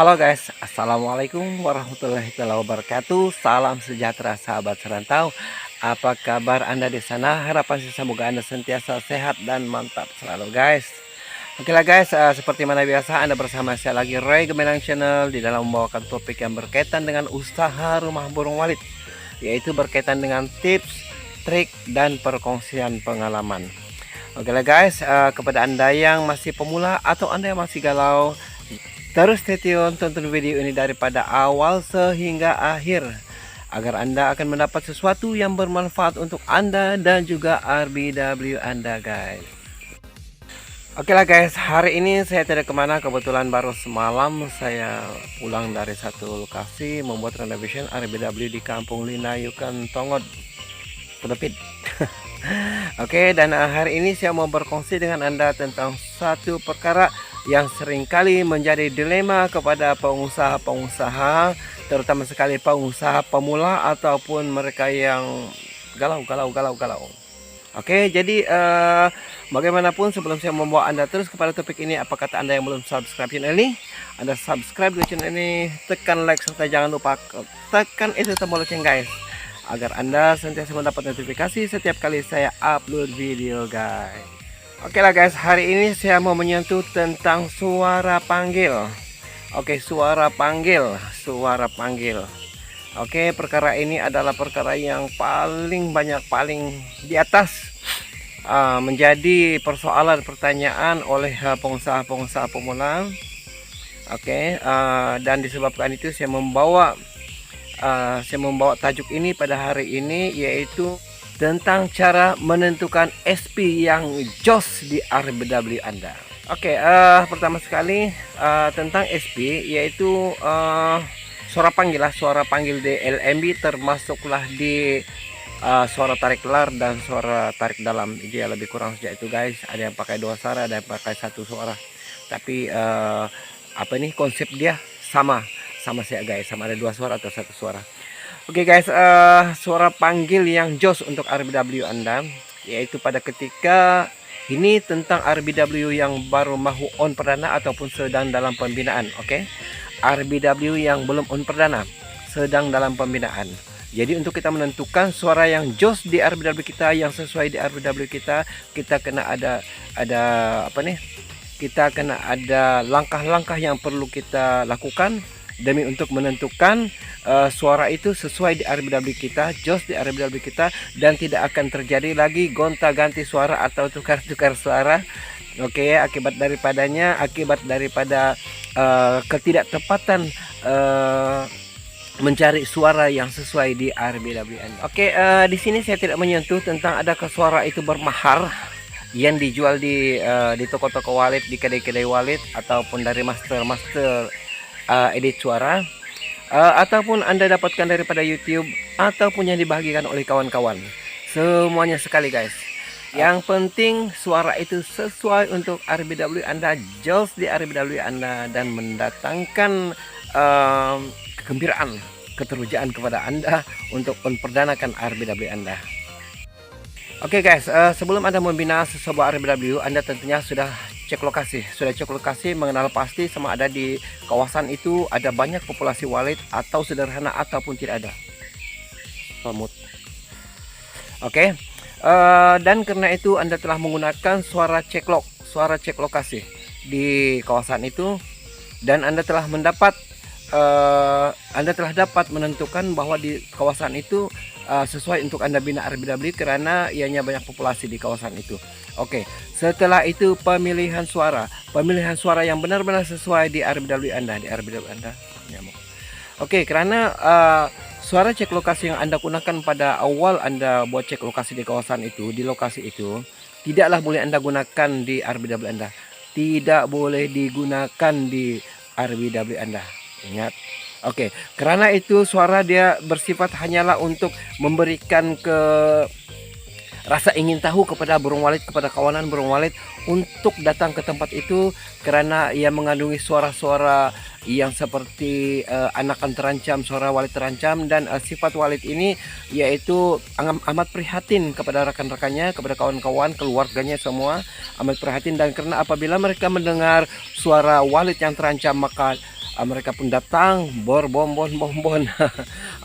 Halo guys, Assalamualaikum warahmatullahi wabarakatuh. Salam sejahtera sahabat serantau. Apa kabar Anda di sana? Harapan saya semoga Anda sentiasa sehat dan mantap selalu guys. Oke lah guys, seperti mana biasa Anda bersama saya lagi Ray Gemenang Channel di dalam membawakan topik yang berkaitan dengan usaha rumah burung walit, yaitu berkaitan dengan tips, trik, dan perkongsian pengalaman. Oke lah guys, kepada Anda yang masih pemula atau Anda yang masih galau, terus stay tune, tonton video ini daripada awal sehingga akhir agar Anda akan mendapat sesuatu yang bermanfaat untuk Anda dan juga RBW Anda guys. Oke lah guys, hari ini saya tidak kemana, kebetulan baru semalam saya pulang dari satu lokasi membuat renovation RBW di Kampung Linayukan Tongod, Pedepit. Oke, dan hari ini saya mau berkongsi dengan Anda tentang satu perkara yang seringkali menjadi dilema kepada pengusaha-pengusaha, terutama sekali pengusaha pemula ataupun mereka yang galau. Oke, jadi bagaimanapun sebelum saya membawa Anda terus kepada topik ini, apa kata Anda yang belum subscribe channel ini? Anda subscribe ke channel ini, tekan like serta jangan lupa tekan itu tombol lonceng guys, agar Anda sentiasa mendapat notifikasi setiap kali saya upload video guys. Oke lah guys, hari ini saya mau menyentuh tentang suara panggil. Oke, suara panggil. Oke, perkara ini adalah perkara yang paling di atas menjadi persoalan pertanyaan oleh pengusaha-pengusaha pemula. Oke, dan disebabkan itu saya membawa tajuk ini pada hari ini, yaitu tentang cara menentukan SP yang jos di RBW Anda. Oke, pertama sekali tentang SP, yaitu suara panggil di LMB, termasuklah di suara tarik kelar dan suara tarik dalam. Dia lebih kurang saja itu guys. Ada yang pakai 2 suara, ada yang pakai 1 suara. Tapi konsep dia sama saya guys, sama ada 2 suara atau 1 suara. Oke guys, suara panggil yang jos untuk RBW Anda, yaitu pada ketika ini tentang RBW yang baru mau on perdana ataupun sedang dalam pembinaan. Oke, RBW yang belum on perdana, sedang dalam pembinaan. Jadi untuk kita menentukan suara yang jos di RBW kita, yang sesuai di RBW kita kena ada kita kena ada langkah-langkah yang perlu kita lakukan demi untuk menentukan suara itu sesuai di RBW kita, jos di RBW kita, dan tidak akan terjadi lagi gonta-ganti suara atau tukar-tukar suara. Oke, akibat daripada ketidaktepatan mencari suara yang sesuai di RBW Anda. Oke, di sini saya tidak menyentuh tentang adakah suara itu bermahar yang dijual di toko-toko walit, di kedai-kedai walit, ataupun dari master edit suara, ataupun Anda dapatkan daripada YouTube, ataupun yang dibagikan oleh kawan-kawan. Semuanya sekali guys. Yang penting suara itu sesuai untuk RBW Anda, jos di RBW Anda, dan mendatangkan kegembiraan, keterujaan kepada Anda untuk memperdanakan RBW Anda. Oke guys, sebelum Anda membina sebuah RBW, Anda tentunya sudah cek lokasi, mengenal pasti sama ada di kawasan itu ada banyak populasi walit atau sederhana ataupun tidak ada. Oke, dan karena itu Anda telah menggunakan suara cek lokasi di kawasan itu, dan Anda telah dapat menentukan bahwa di kawasan itu sesuai untuk Anda bina RBW karena ianya banyak populasi di kawasan itu. Oke, setelah itu pemilihan suara yang benar-benar sesuai di RBW Anda, nyamuk. Oke, karena suara cek lokasi yang Anda gunakan pada awal Anda buat cek lokasi di kawasan itu, di lokasi itu, tidaklah boleh Anda gunakan di RBW Anda. Tidak boleh digunakan di RBW Anda. Ingat. Oke, karena itu suara dia bersifat hanyalah untuk memberikan rasa ingin tahu kepada burung walit, kepada kawanan burung walit untuk datang ke tempat itu, karena ia mengandungi suara-suara yang seperti anakan terancam, suara walit terancam, dan sifat walit ini yaitu amat prihatin kepada rekan-rekannya, kepada kawan-kawan, keluarganya semua amat prihatin. Dan karena apabila mereka mendengar suara walit yang terancam, maka mereka pun datang berbombon-bombon.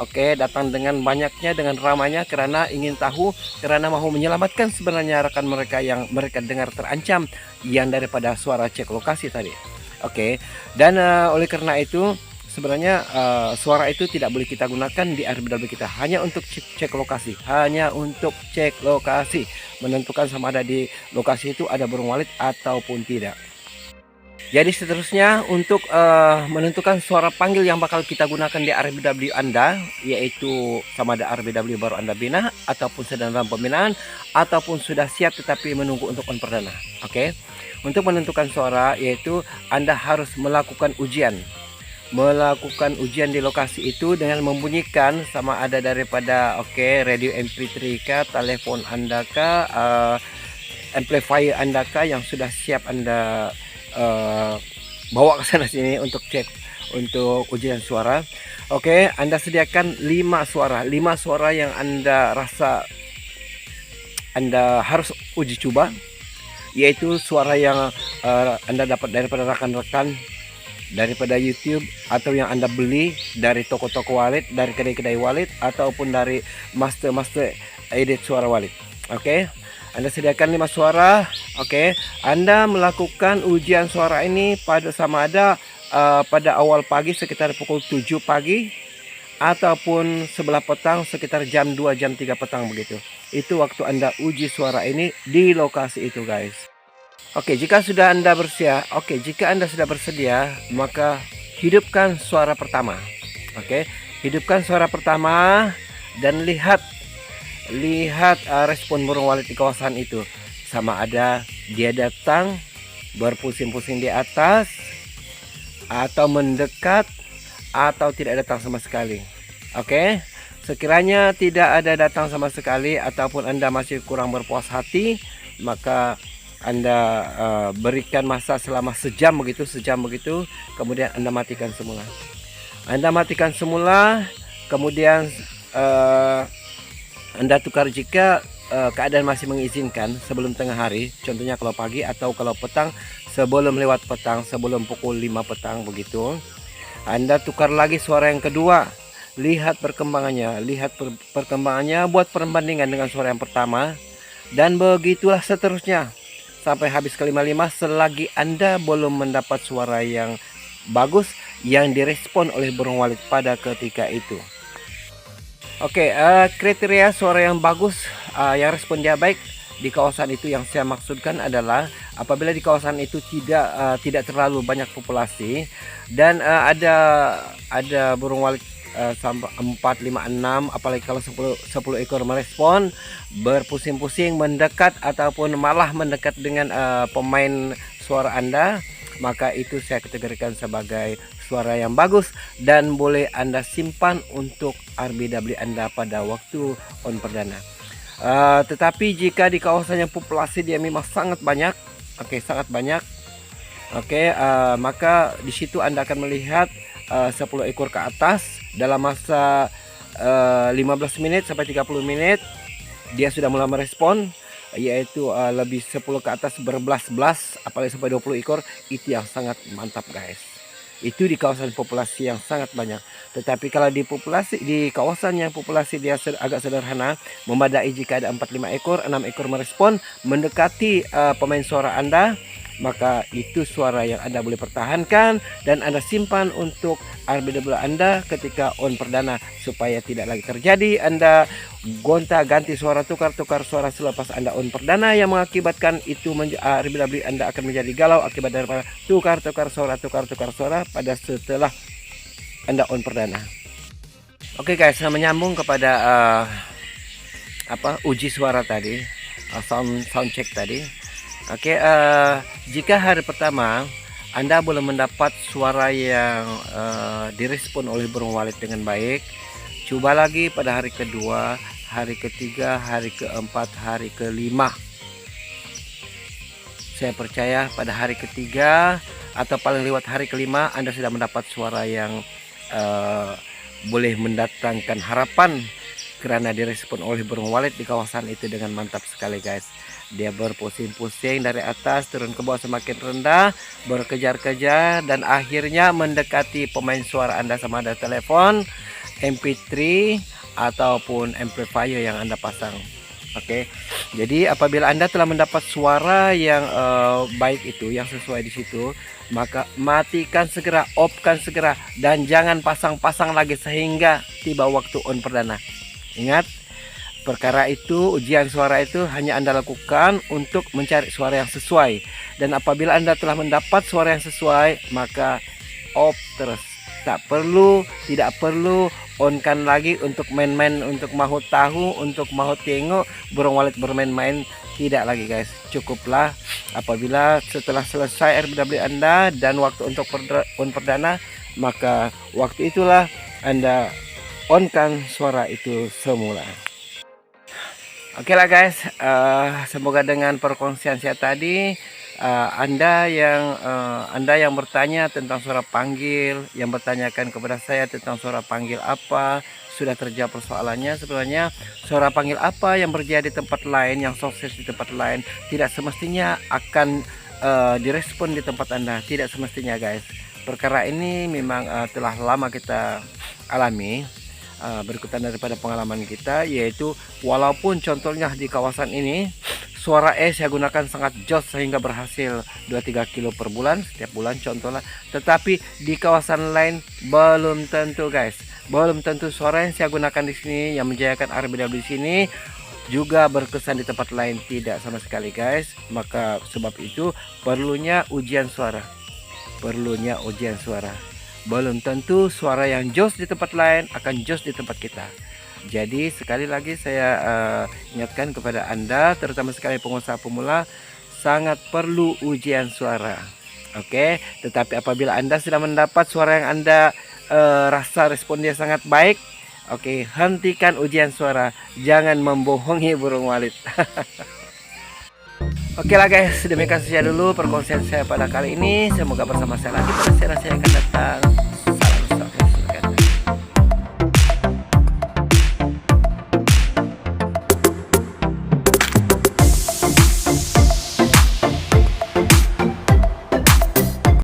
Oke, datang dengan banyaknya, dengan ramainya, karena ingin tahu, karena mau menyelamatkan sebenarnya rekan mereka yang mereka dengar terancam yang daripada suara cek lokasi tadi. Oke, dan oleh karena itu sebenarnya suara itu tidak boleh kita gunakan di RBW kita, hanya untuk cek lokasi, hanya untuk cek lokasi, menentukan sama ada di lokasi itu ada burung walet ataupun tidak. Jadi seterusnya untuk menentukan suara panggil yang bakal kita gunakan di RBW Anda, yaitu sama ada RBW baru Anda bina, ataupun sedang dalam pembinaan, ataupun sudah siap tetapi menunggu untuk on perdana. Oke, untuk menentukan suara yaitu Anda harus melakukan ujian. Melakukan ujian di lokasi itu dengan membunyikan sama ada daripada radio MP3 kah, telepon Anda kah, amplifier Anda kah yang sudah siap Anda bawa ke sana sini untuk cek untuk ujian suara. Oke, Anda sediakan 5 suara yang Anda rasa Anda harus uji coba, yaitu suara yang Anda dapat daripada rekan-rekan, daripada YouTube, atau yang Anda beli dari toko-toko wallet, dari kedai-kedai wallet, ataupun dari master edit suara wallet. Oke, Anda sediakan 5 suara. Oke, Anda melakukan ujian suara ini pada sama ada pada awal pagi sekitar pukul 7 pagi, ataupun sebelah petang sekitar jam 2 jam 3 petang begitu. Itu waktu Anda uji suara ini di lokasi itu, guys. Oke, jika Anda sudah bersedia, maka hidupkan suara pertama. Oke, hidupkan suara pertama dan lihat respon burung walet di kawasan itu, sama ada dia datang berpusing-pusing di atas, atau mendekat, atau tidak datang sama sekali. Oke, sekiranya tidak ada datang sama sekali, ataupun Anda masih kurang berpuas hati, maka Anda berikan masa selama sejam begitu, kemudian Anda matikan semula. Kemudian Anda tukar jika keadaan masih mengizinkan sebelum tengah hari, contohnya kalau pagi atau kalau petang, sebelum lewat petang, sebelum pukul 5 petang begitu. Anda tukar lagi suara yang kedua, lihat perkembangannya, buat perbandingan dengan suara yang pertama, dan begitulah seterusnya sampai habis ke 5 selagi Anda belum mendapat suara yang bagus yang direspon oleh burung walet pada ketika itu. Oke, kriteria suara yang bagus, yang respon dia baik di kawasan itu yang saya maksudkan adalah apabila di kawasan itu tidak terlalu banyak populasi, dan ada burung walet sampai 4, 5, 6, apalagi kalau 10 ekor merespon, berpusing-pusing, mendekat, ataupun malah mendekat dengan pemain suara Anda, maka itu saya kategorikan sebagai suara yang bagus dan boleh Anda simpan untuk RBW Anda pada waktu on perdana. Tetapi jika di kawasan yang populasi dia memang sangat banyak, maka di situ Anda akan melihat 10 ekor ke atas dalam masa 15 menit sampai 30 menit dia sudah mulai merespon, yaitu lebih 10 ke atas berbelas-belas, apalagi sampai 20 ekor, itu yang sangat mantap, guys. Itu di kawasan populasi yang sangat banyak. Tetapi kalau di kawasan yang populasi dia agak sederhana, memadai jika ada 4-5 ekor, 6 ekor merespon mendekati pemain suara Anda, maka itu suara yang Anda boleh pertahankan dan Anda simpan untuk RBW Anda ketika on perdana, supaya tidak lagi terjadi Anda gonta-ganti suara, tukar-tukar suara selepas Anda on perdana, yang mengakibatkan itu RBW Anda akan menjadi galau akibat daripada tukar-tukar suara pada setelah Anda on perdana. Oke, guys, menyambung kepada uji suara tadi, sound check tadi. Oke, jika hari pertama Anda belum mendapat suara yang direspon oleh burung walet dengan baik, coba lagi pada hari kedua, hari ketiga, hari keempat, hari kelima. Saya percaya pada hari ketiga atau paling lewat hari kelima Anda sudah mendapat suara yang boleh mendatangkan harapan karena direspon oleh burung walet di kawasan itu dengan mantap sekali guys. Dia berpusing-pusing dari atas turun ke bawah semakin rendah, berkejar-kejar dan akhirnya mendekati pemain suara Anda sama ada telepon, MP3 ataupun amplifier yang Anda pasang. Oke. Jadi apabila Anda telah mendapat suara yang baik itu, yang sesuai di situ, maka matikan segera, off-kan segera dan jangan pasang-pasang lagi sehingga tiba waktu on perdana. Ingat, perkara itu, ujian suara itu hanya Anda lakukan untuk mencari suara yang sesuai. Dan apabila Anda telah mendapat suara yang sesuai, maka off terus. Tidak perlu on-kan lagi untuk main-main, untuk mau tahu, untuk mau tengok burung walet bermain-main. Tidak lagi guys. Cukuplah apabila setelah selesai RBW Anda dan waktu untuk on perdana, maka waktu itulah Anda on-kan suara itu semula. Oke lah guys, semoga dengan perkongsian saya tadi Anda yang bertanya tentang suara panggil, yang bertanyakan kepada saya tentang suara panggil apa, sudah terjawab persoalannya. Sebenarnya suara panggil apa yang berjadi di tempat lain, yang sukses di tempat lain, tidak semestinya akan direspon di tempat Anda, tidak semestinya guys. Perkara ini memang telah lama kita alami. Berikutan daripada pengalaman kita, yaitu walaupun contohnya di kawasan ini suara saya gunakan sangat jos sehingga berhasil 2-3 kilo per bulan setiap bulan contohnya, tetapi di kawasan lain belum tentu guys, belum tentu suara yang saya gunakan di sini yang menjayakan RBW di sini juga berkesan di tempat lain, tidak sama sekali guys. Maka sebab itu perlunya ujian suara, belum tentu suara yang jos di tempat lain akan jos di tempat kita. Jadi sekali lagi saya ingatkan kepada Anda, terutama sekali pengusaha pemula, sangat perlu ujian suara. Oke, tetapi apabila Anda sudah mendapat suara yang Anda rasa respon dia sangat baik, oke, hentikan ujian suara, jangan membohongi burung walet. Oke lah guys, demikian saja dulu perkongsian saya pada kali ini. Semoga bersama saya lagi pada saya akan datang.